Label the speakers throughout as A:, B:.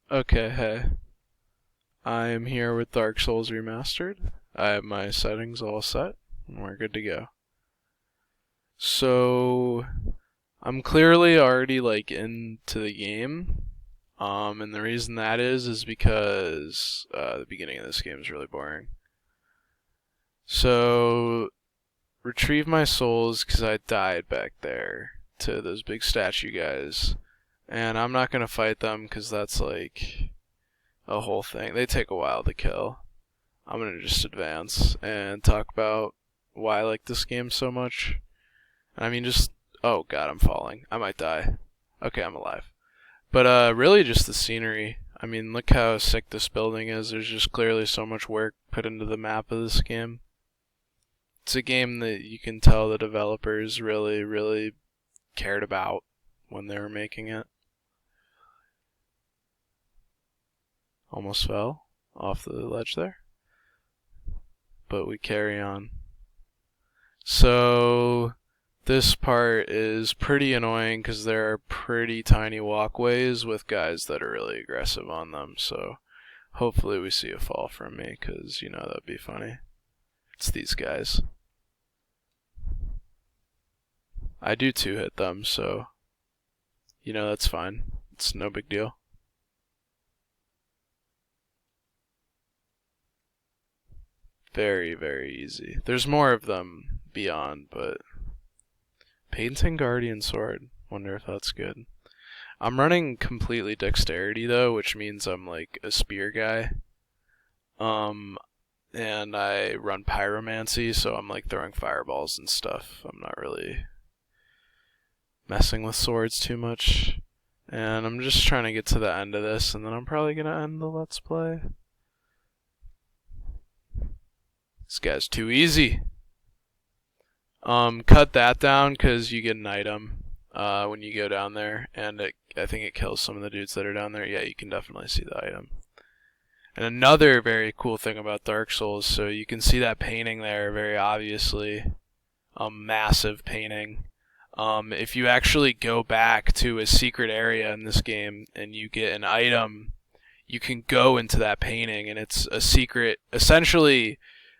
A: Okay, hey. I am here with Dark Souls Remastered. I have my settings all set, and we're good to go. So, I'm clearly already into the game. And the reason that is because the beginning of this game is really boring. So, retrieve my souls because I died back there to those big statue guys. And I'm not gonna fight them because that's a whole thing. They take a while to kill. I'm gonna just advance and talk about why I like this game so much. I mean, just oh god, I'm falling. I might die. Okay, I'm alive. But really, just the scenery. I mean, look how sick this building is. There's just clearly so much work put into the map of this game. It's a game that you can tell the developers really, really cared about when they were making it. Almost fell off the ledge there. But we carry on. So this part is pretty annoying because there are pretty tiny walkways with guys that are really aggressive on them. So hopefully we see a fall from me because, you know, that'd be funny. It's these guys. I do two hit them, so, you know, that's fine. It's no big deal. Very, very easy. There's more of them beyond, but Painting Guardian Sword. Wonder if that's good. I'm running completely dexterity though, which means I'm like a spear guy. And I run pyromancy, so I'm like throwing fireballs and stuff. I'm not really messing with swords too much. And I'm just trying to get to the end of this, and then I'm probably gonna end the Let's Play. This guy's too easy. Cut that down because you get an item when you go down there, and I think it kills some of the dudes that are down there. Yeah, you can definitely see the item. And another very cool thing about Dark Souls, so you can see that painting there very obviously, a massive painting. If you actually go back to a secret area in this game and you get an item, you can go into that painting, and it's a secret, essentially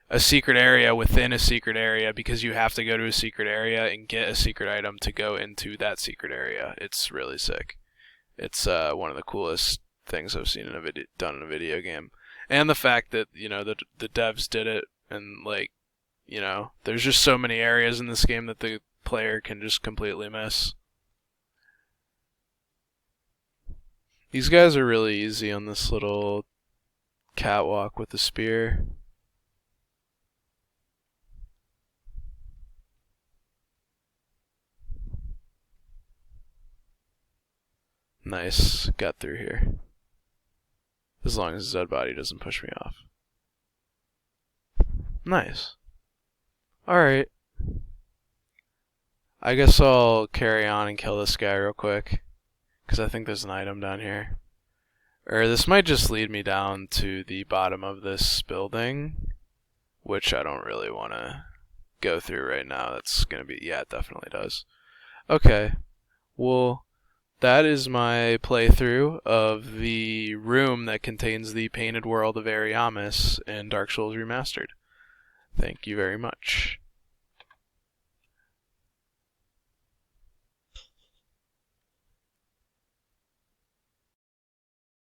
A: a secret area within a secret area because you have to go to a secret area and get a secret item to go into that secret area. It's really sick. It's one of the coolest things I've seen done in a video game, and the fact that, you know, the devs did it, and like, you know, there's just so many areas in this game that the player can just completely miss. These guys are really easy on this little catwalk with the spear. Nice, got through here. As long as his dead body doesn't push me off. Nice. Alright. I guess I'll carry on and kill this guy real quick, because I think there's an item down here. Or this might just lead me down to the bottom of this building, which I don't really want to go through right now. That's going to be, yeah, it definitely does. Okay, well, that is my playthrough of the room that contains the painted world of Ariamis in Dark Souls Remastered. Thank you very much.